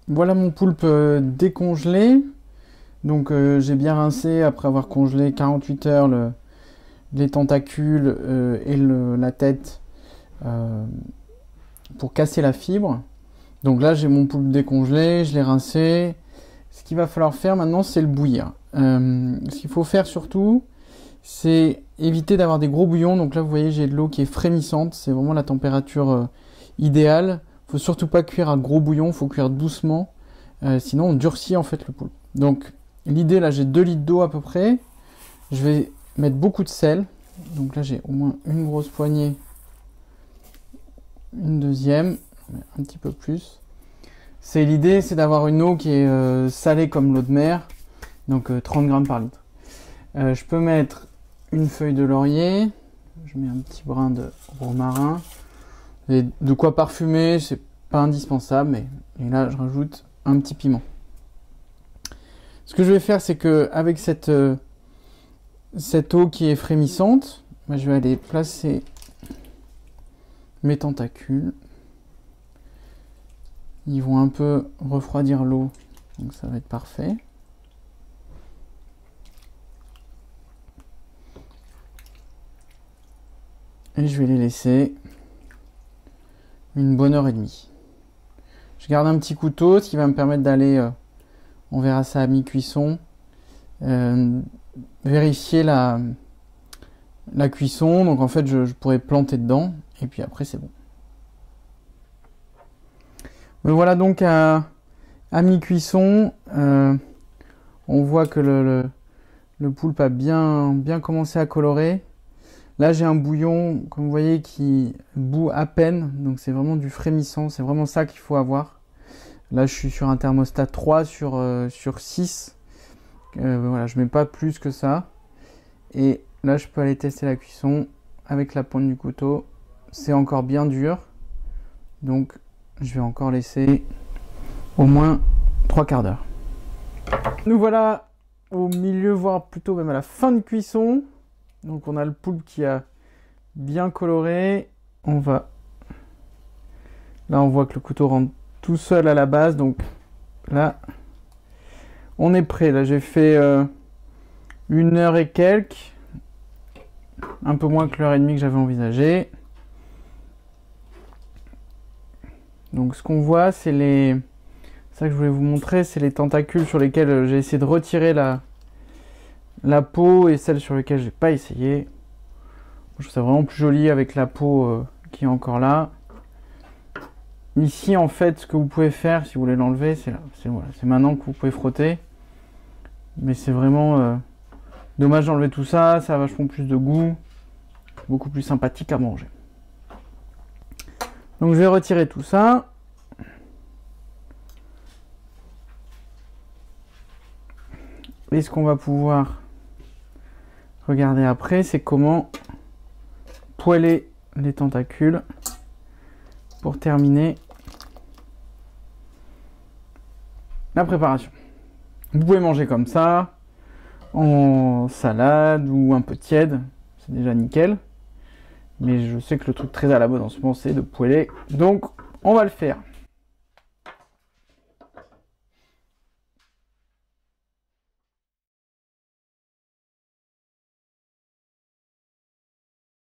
Voilà mon poulpe décongelé. Donc j'ai bien rincé après avoir congelé 48 heures les tentacules et la tête euh, pour casser la fibre. Donc là j'ai mon poulpe décongelé, je l'ai rincé. Ce qu'il va falloir faire maintenant c'est le bouillir. Ce qu'il faut faire surtout c'est éviter d'avoir des gros bouillons. Donc là vous voyez j'ai de l'eau qui est frémissante, c'est vraiment la température idéale. Faut surtout pas cuire à gros bouillon, faut cuire doucement. Sinon on durcit en fait le poulpe. Donc l'idée là j'ai 2 litres d'eau à peu près. Je vais mettre beaucoup de sel. Donc là j'ai au moins une grosse poignée. Une deuxième. Un petit peu plus. L'idée c'est d'avoir une eau qui est salée comme l'eau de mer. Donc 30 grammes par litre. Je peux mettre une feuille de laurier. Je mets un petit brin de romarin. Et de quoi parfumer, c'est pas indispensable. Mais et là je rajoute un petit piment. Ce que je vais faire, c'est que avec cette eau qui est frémissante, je vais aller placer mes tentacules. Ils vont un peu refroidir l'eau, donc ça va être parfait. Et je vais les laisser une bonne heure et demie. Je garde un petit couteau, ce qui va me permettre d'aller, on verra ça à mi-cuisson, vérifier la cuisson. Donc en fait je pourrais planter dedans et puis après c'est bon. Me voilà donc à mi-cuisson. On voit que le poulpe a bien commencé à colorer. Là j'ai un bouillon, comme vous voyez, qui bout à peine. Donc c'est vraiment du frémissant, c'est vraiment ça qu'il faut avoir. Là je suis sur un thermostat 3 sur 6. Voilà, je mets pas plus que ça. Et là je peux aller tester la cuisson avec la pointe du couteau. C'est encore bien dur. Donc je vais encore laisser au moins 3 quarts d'heure. Nous voilà au milieu, voire plutôt même à la fin de cuisson. Donc on a le poulpe qui a bien coloré. Là on voit que le couteau rentre tout seul à la base. Donc là on est prêt. Là j'ai fait 1 heure et quelques. Un peu moins que l'heure et demie que j'avais envisagé. Donc ce qu'on voit, c'est ça que je voulais vous montrer, c'est les tentacules sur lesquels j'ai essayé de retirer la peau et celles sur lesquelles j'ai pas essayé. Je trouve ça vraiment plus joli avec la peau qui est encore là. Ici en fait ce que vous pouvez faire si vous voulez l'enlever, c'est là. Voilà, c'est maintenant que vous pouvez frotter. Mais c'est vraiment dommage d'enlever tout ça, ça a vachement plus de goût, beaucoup plus sympathique à manger. Donc je vais retirer tout ça. Et ce qu'on va pouvoir regarder après, c'est comment poêler les tentacules pour terminer la préparation. Vous pouvez manger comme ça, en salade ou un peu tiède, c'est déjà nickel. Mais je sais que le truc très à la mode en ce moment, c'est de poêler. Donc, on va le faire.